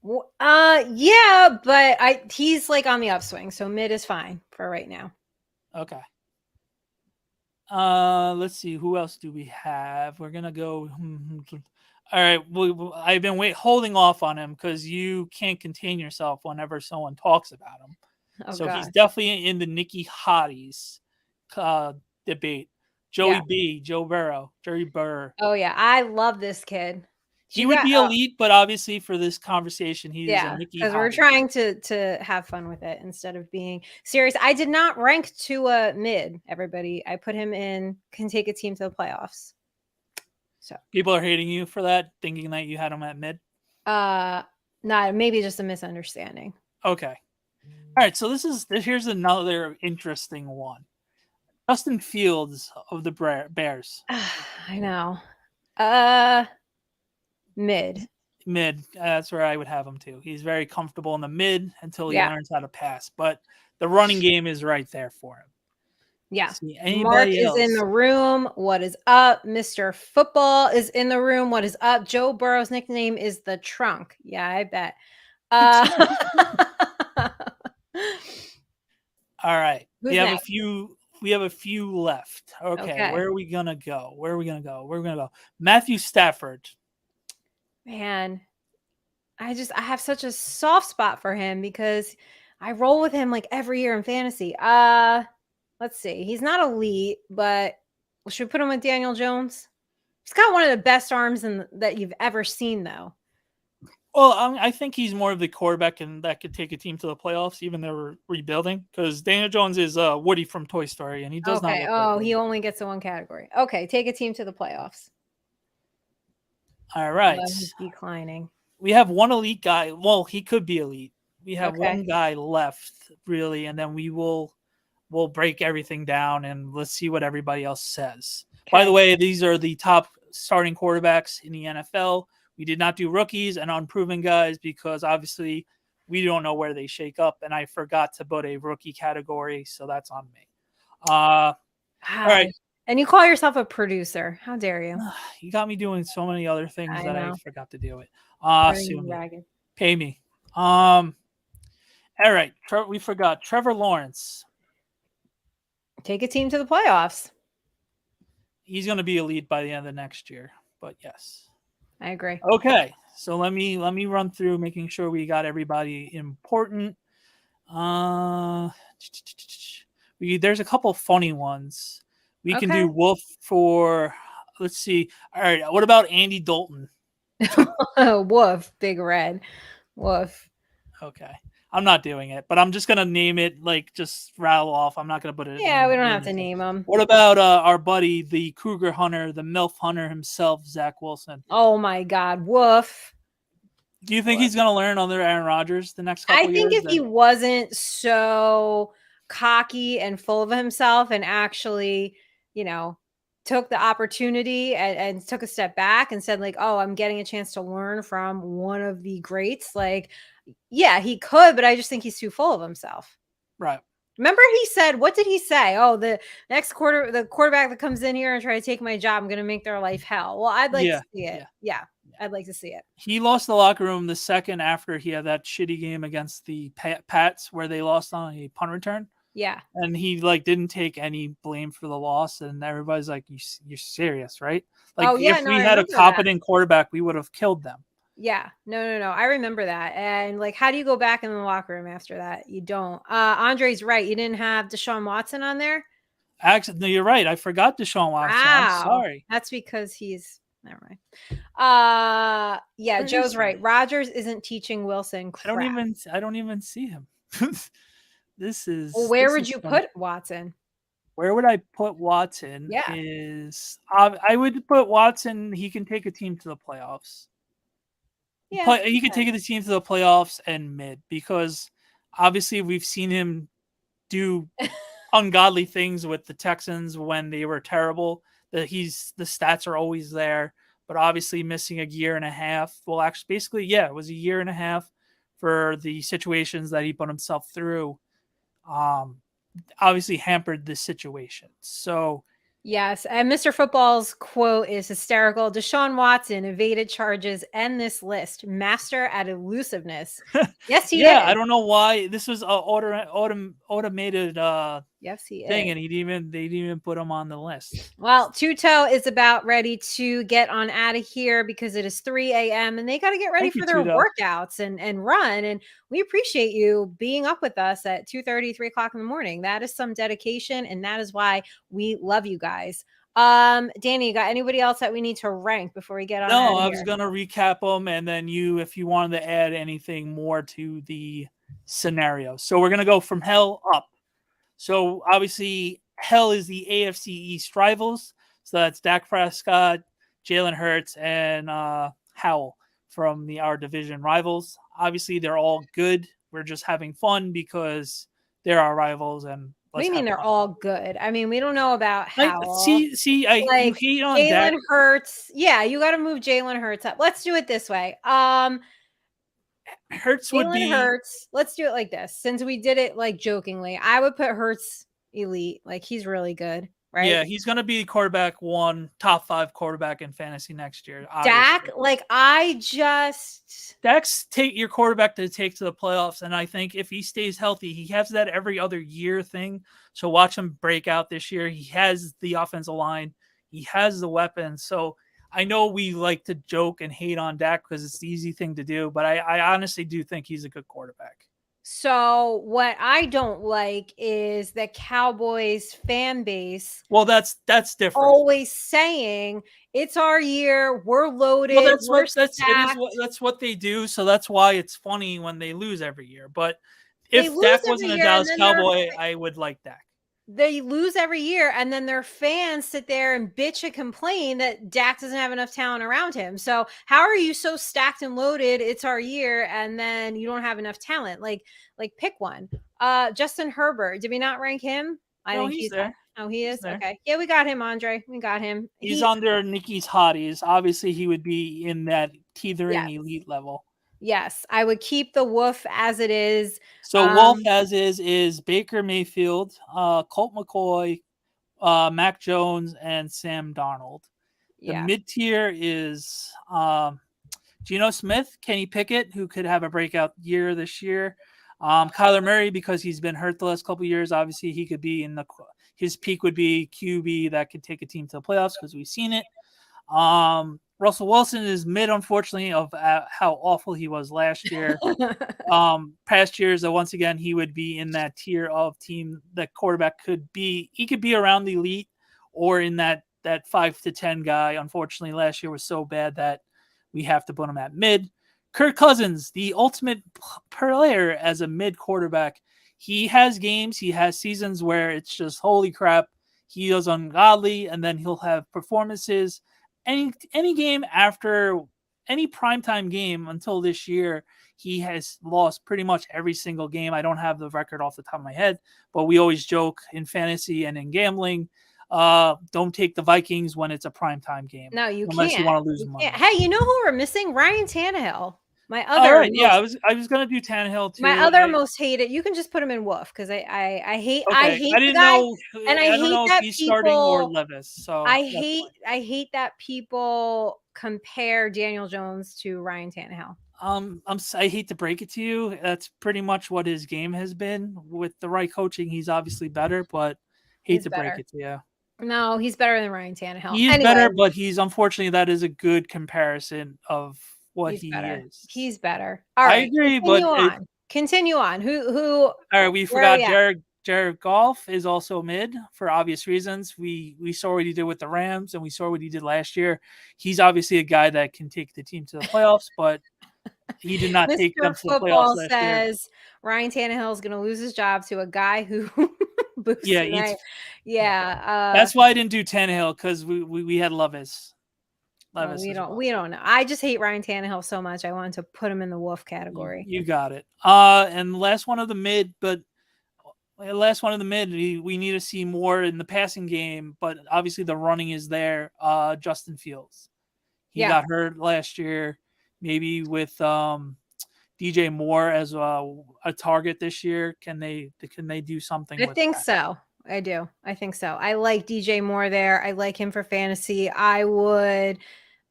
Yeah, but he's like on the upswing, so mid is fine for right now. Okay. Let's see. Who else do we have? We're gonna go. All right. I've been holding off on him because you can't contain yourself whenever someone talks about him. He's definitely in the Nikki Hotties debate. Joe Burrow, Jerry Burr. Oh yeah, I love this kid. He would be elite, but obviously for this conversation, he's a Nikki. Because we're trying to have fun with it instead of being serious. I did not rank Tua mid. Everybody, I put him in. Can take a team to the playoffs. So people are hating you for that, thinking that you had him at mid. Maybe just a misunderstanding. Okay. All right. So here's another interesting one. Justin Fields of the Bears. I know. Mid. That's where I would have him too. He's very comfortable in the mid until he learns how to pass. But the running game is right there for him. Yeah. Mark is in the room. What is up? Mr. Football is in the room. What is up? Joe Burrow's nickname is the Trunk. Yeah, I bet. All right. We have a few left. Okay. Where are we gonna go? We're gonna go Matthew Stafford. Man, I have such a soft spot for him because I roll with him like every year in fantasy. Let's see. He's not elite, but should we put him with Daniel Jones? He's got one of the best arms that you've ever seen, though. Well, I think he's more of the quarterback and that could take a team to the playoffs, even though we're rebuilding. Because Daniel Jones is Woody from Toy Story, and he does not. Okay. Oh, he only gets in one category. Okay, take a team to the playoffs. All right. He's declining. We have one elite guy. Well, he could be elite. We have one guy left, really, and then we'll break everything down and let's see what everybody else says. Okay. By the way, these are the top starting quarterbacks in the NFL. We did not do rookies and unproven guys because obviously we don't know where they shake up, and I forgot to put a rookie category, so that's on me. All right. And you call yourself a producer. How dare you? You got me doing so many other things I forgot to do it. Pay me. All right. We forgot Trevor Lawrence. Take a team to the playoffs. He's going to be elite by the end of next year, but yes. I agree. Okay. So let me run through making sure we got everybody important. There's a couple funny ones. We can do Wolf for, let's see. All right. What about Andy Dalton? Woof. Big Red. Woof. Okay. I'm not doing it, but I'm just going to name it, like, just rattle off. I'm not going to put it. Yeah, we don't have to name them. What about our buddy, the Cougar Hunter, the MILF Hunter himself, Zach Wilson? Oh, my God. Woof. Do you think he's going to learn under Aaron Rodgers the next couple years? I think if he wasn't so cocky and full of himself and actually, took the opportunity and took a step back and said, like, oh, I'm getting a chance to learn from one of the greats. Like, yeah, he could, but I just think he's too full of himself. Right. Remember he said, what did he say? Oh, the quarterback that comes in here and try to take my job, I'm going to make their life hell. Well, I'd like to see it. Yeah. I'd like to see it. He lost the locker room the second after he had that shitty game against the Pats where they lost on a punt return. Yeah. And he didn't take any blame for the loss. And everybody's like, you're serious, right? Like if we had a competent quarterback, we would have killed them. Yeah. No. I remember that. And how do you go back in the locker room after that? You don't. Andre's right. You didn't have Deshaun Watson on there? Actually, no, you're right. I forgot Deshaun Watson. Wow. I'm sorry. That's because he's never mind. Yeah, Joe's right. Rodgers isn't teaching Wilson crap. I don't even see him. This is. Well, where would you put Watson? Where would I put Watson? Yeah. I would put Watson. He can take a team to the playoffs. Yeah. He can take the team to the playoffs and mid because obviously we've seen him do ungodly things with the Texans when they were terrible. The stats are always there, but obviously missing a year and a half. Well, actually, basically, it was a year and a half for the situations that he put himself through. Obviously hampered the situation. So yes, and Mr. Football's quote is hysterical. Deshaun Watson evaded charges and this list. Master at elusiveness. Yes, he is. I don't know why this was automated yes, he thing, is. And they didn't even put him on the list. Well, Two-Toe is about ready to get on out of here because it is 3 a.m. and they got to get ready for their workouts and run. And we appreciate you being up with us at 2:30, 3 o'clock in the morning. That is some dedication, and that is why we love you guys. Danny, you got anybody else that we need to rank before we get on? No, I was going to recap them, and then if you wanted to add anything more to the scenario. So we're going to go from hell up. So obviously, hell is the AFC East rivals. So that's Dak Prescott, Jalen Hurts, and Howell from our division rivals. Obviously, they're all good. We're just having fun because they're our rivals. And what do you mean they're all good? I mean, we don't know about Howell. You hate on Jalen Hurts. Yeah, you got to move Jalen Hurts up. Let's do it this way. Hurts would be Hurts. Let's do it like this. Since we did it jokingly, I would put Hurts elite. He's really good, right? Yeah, he's gonna be quarterback one, top 5 quarterback in fantasy next year. Obviously. Dak, Dak's your quarterback to take to the playoffs, and I think if he stays healthy, he has that every other year thing. So watch him break out this year. He has the offensive line, he has the weapons. So I know we like to joke and hate on Dak because it's the easy thing to do, but I honestly do think he's a good quarterback. So what I don't like is the Cowboys fan base. Well, that's different. Always saying it's our year, we're loaded. Well, that's we're that's what they do. So that's why it's funny when they lose every year. But They if lose Dak every wasn't a year, and Dallas then Cowboy, I would like Dak. they lose every year, and then their fans sit there and bitch and complain that Dak doesn't have enough talent around him. So how are you so stacked and loaded? It's our year, and then you don't have enough talent. Like pick one. Justin Herbert. Did we not rank him? I think he's there. Oh, he is? There. Okay. Yeah, we got him, Andre. We got him. He's under Nikki's hotties. Obviously, he would be in that teetering elite level. Yes, I would keep the Wolf as it is. So Wolf as is Baker Mayfield, Colt McCoy, Mac Jones, and Sam Darnold. The mid-tier is Geno Smith, Kenny Pickett, who could have a breakout year this year. Kyler Murray, because he's been hurt the last couple of years. Obviously, he could be his peak would be QB that could take a team to the playoffs because we've seen it. Russell Wilson is mid, unfortunately, of how awful he was last year. Past years, once again, he would be in that tier of team that quarterback could be. He could be around the elite or in that 5 to 10 guy. Unfortunately, last year was so bad that we have to put him at mid. Kirk Cousins, the ultimate player as a mid quarterback. He has games, he has seasons where it's just holy crap. He is ungodly, and then he'll have performances. Any game after any primetime game until this year, he has lost pretty much every single game. I don't have the record off the top of my head, but we always joke in fantasy and in gambling, don't take the Vikings when it's a primetime game. No, you unless can't. You want to lose money. Hey, you know who we're missing? Ryan Tannehill. My other I was gonna do Tannehill too. My other most hated. You can just put him in Wolf because I hate I hate I didn't the guy, know, and I don't hate know that if he's people starting or Levis. So I hate that people compare Daniel Jones to Ryan Tannehill. I hate to break it to you. That's pretty much what his game has been. With the right coaching, he's obviously better, but break it to you. No, he's better than Ryan Tannehill. He is better, but unfortunately that is a good comparison of what he is. He's better. All right, I agree, continue on. Who? All right, we forgot Jared Goff is also mid for obvious reasons. We saw what he did with the Rams, and we saw what he did last year. He's obviously a guy that can take the team to the playoffs, but he did not take them to the playoffs last year. Ryan Tannehill is going to lose his job to a guy who boosted. Yeah, that's why I didn't do Tannehill because we had Levis. We don't know. I just hate Ryan Tannehill so much. I wanted to put him in the Wolf category. You got it. And the last one of the mid, we need to see more in the passing game, but obviously the running is there. Justin Fields. He got hurt last year. Maybe with DJ Moore as a target this year, can they do something? I think so. I do. I think so. I like DJ Moore there. I like him for fantasy. I would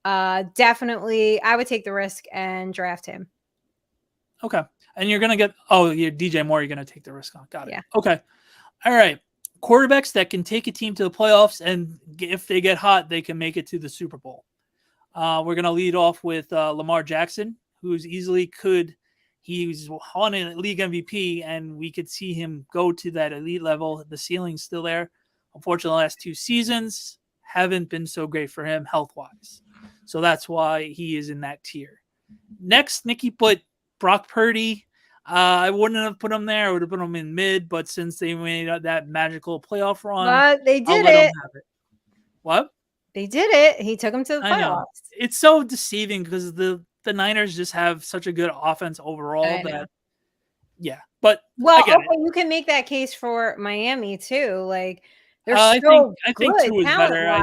definitely. I would take the risk and draft him. Okay, and you're gonna get DJ Moore. You're gonna take the risk on. Got it. Yeah. Okay. All right. Quarterbacks that can take a team to the playoffs, and if they get hot, they can make it to the Super Bowl. We're going to lead off with Lamar Jackson, who's easily could. He's won a league MVP, and we could see him go to that elite level. The ceiling's still there. Unfortunately, the last 2 seasons haven't been so great for him health-wise. So that's why he is in that tier. Next, Nikki put Brock Purdy. I wouldn't have put him there. I would have put him in mid, but since they made that magical playoff run, but they did I'll let him have it. What? They did it. He took him to the playoffs. I know. It's so deceiving because the Niners just have such a good offense overall but you can make that case for Miami too. Like they're I think Tua is better.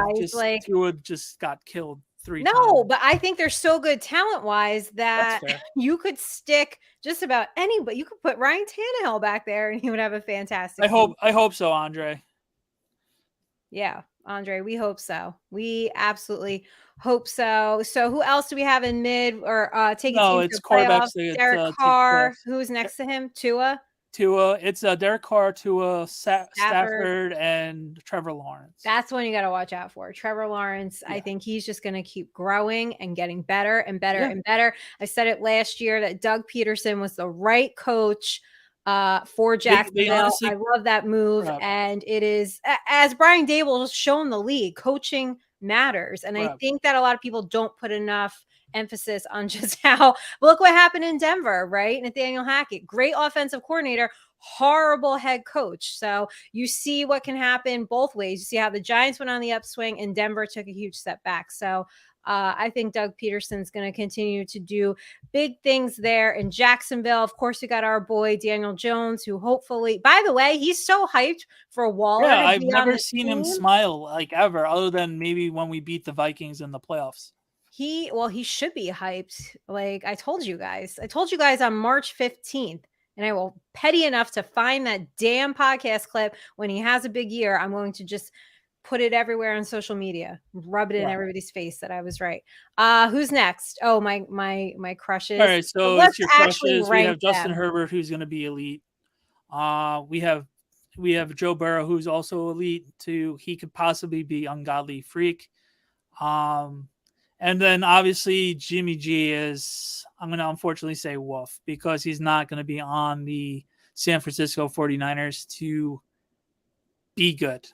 Tua just got killed 3 times. No, but I think they're so good talent-wise that you could stick just about anybody. You could put Ryan Tannehill back there and he would have a fantastic team. I hope so, Andre. Yeah, Andre, we hope so. We absolutely hope so. So who else do we have in mid or taking teams to the playoffs? Derek Carr. Who's next to him? Tua. Tua. It's Derek Carr, Tua, Stafford, and Trevor Lawrence. That's one you got to watch out for. Trevor Lawrence, I think he's just going to keep growing and getting better and better and better. I said it last year that Doug Peterson was the right coach for Jacksonville. I love that move. And it is, as Brian Dable has shown the league, coaching matters. And I think that a lot of people don't put enough emphasis on just how, look what happened in Denver, right? Nathaniel Hackett, great offensive coordinator, horrible head coach. So you see what can happen both ways. You see how the Giants went on the upswing and Denver took a huge step back. So I think Doug Peterson's going to continue to do big things there in Jacksonville. Of course, we got our boy Daniel Jones, who hopefully, by the way, he's so hyped for Waller. Yeah, I've never seen him smile like ever, other than maybe when we beat the Vikings in the playoffs. He should be hyped. Like I told you guys on March 15th, and I will petty enough to find that damn podcast clip when he has a big year. I'm going to just put it everywhere on social media, rub it in everybody's face that I was right. Who's next? Oh, my crushes. All right, so it's your crushes. We have Justin Herbert, who's going to be elite. We have Joe Burrow, who's also elite. He could possibly be ungodly freak. And then obviously Jimmy G is, I'm going to unfortunately say woof, because he's not going to be on the San Francisco 49ers to be good.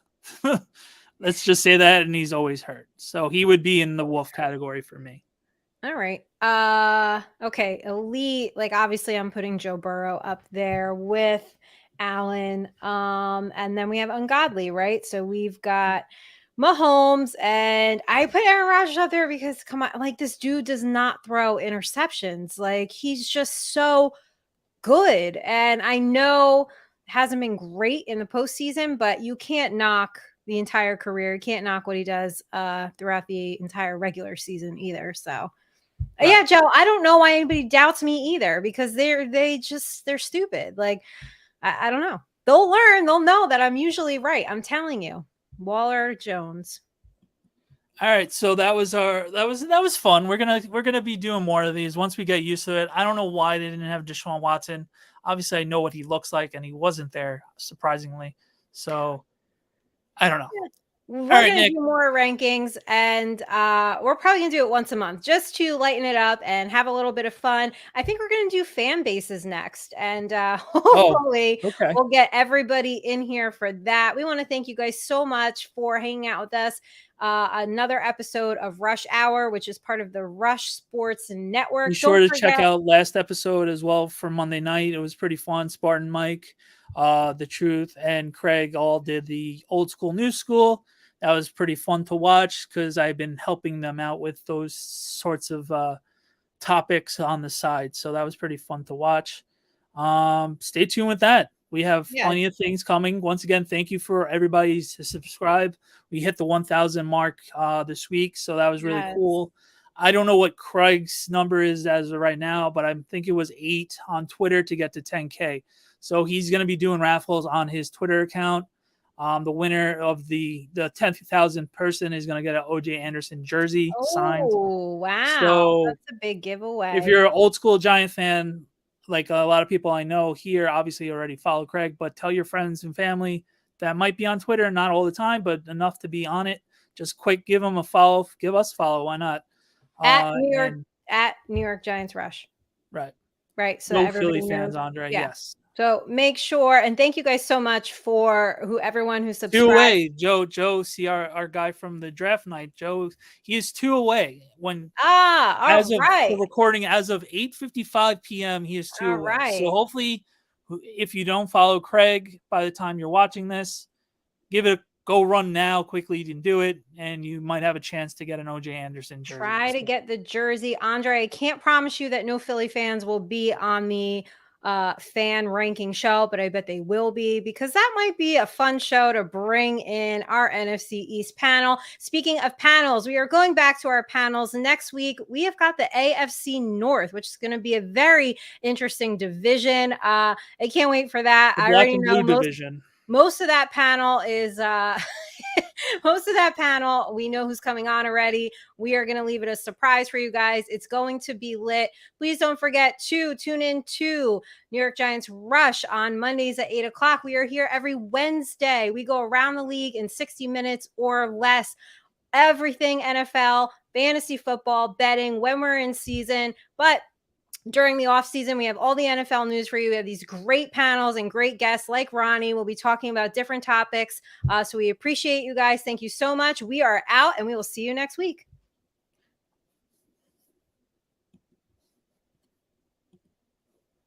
Let's just say that. And he's always hurt. So he would be in the wolf category for me. All right. Okay. Elite. Like obviously I'm putting Joe Burrow up there with Allen. And then we have ungodly, right? So we've got Mahomes, and I put Aaron Rodgers up there because come on, like this dude does not throw interceptions. Like he's just so good. And I know hasn't been great in the postseason, but you can't knock the entire career. You can't knock what he does throughout the entire regular season either. So yeah, Joe, I don't know why anybody doubts me either, because they're stupid. Like I don't know. They'll learn, they'll know that I'm usually right. I'm telling you. Waller, Jones. All right, so that was fun. We're gonna be doing more of these once we get used to it. I don't know why they didn't have Deshaun Watson. Obviously, I know what he looks like, and he wasn't there, surprisingly. So I don't know. Yeah. We're going to do more rankings, and we're probably going to do it once a month just to lighten it up and have a little bit of fun. I think we're going to do fan bases next, and hopefully we'll get everybody in here for that. We want to thank you guys so much for hanging out with us. Another episode of Rush Hour, which is part of the Rush Sports Network. Be sure to check out last episode as well for Monday night. It was pretty fun. Spartan Mike, The Truth, and Craig all did the old school, new school. That was pretty fun to watch because I've been helping them out with those sorts of topics on the side. So that was pretty fun to watch. Stay tuned with that. We have plenty of things coming. Once again, thank you for everybody to subscribe. We hit the 1,000 mark this week, so that was really cool. I don't know what Craig's number is as of right now, but I think it was 8 on Twitter to get to 10K. So he's going to be doing raffles on his Twitter account. The winner of the 10,000 person is going to get an OJ Anderson jersey signed. Oh, wow. So that's a big giveaway. If you're an old school Giant fan, like a lot of people I know here, obviously already follow Craig, but tell your friends and family that might be on Twitter, not all the time, but enough to be on it. Just quick, give them a follow. Give us a follow. Why not? At New York Giants Rush. Right. Right. So no Philly fans, Andre. Yeah. Yes. So make sure, and thank you guys so much for everyone who subscribed. 2 away, Joe, see our guy from the draft night, Joe. He is 2 away when the recording as of 8:55 p.m. He is 2 away. Right. So hopefully, if you don't follow Craig by the time you're watching this, give it a go run now. Quickly, you can do it, and you might have a chance to get an OJ Anderson jersey. Try to get the jersey, Andre. I can't promise you that no Philly fans will be on the fan ranking show, but I bet they will be, because that might be a fun show to bring in our NFC East panel. Speaking of panels, we are going back to our panels next week. We have got the AFC North, which is going to be a very interesting division. I can't wait for that. The black and blue division. Most of that panel is most of that panel, we know who's coming on already. We are going to leave it a surprise for you guys. It's going to be lit. Please don't forget to tune in to New York Giants Rush on Mondays at 8 o'clock. We are here every Wednesday. We go around the league in 60 minutes or less. Everything NFL, fantasy football, betting when we're in season. But during the off season, we have all the NFL news for you. We have these great panels and great guests like Ronnie. We'll be talking about different topics. So we appreciate you guys. Thank you so much. We are out and we will see you next week.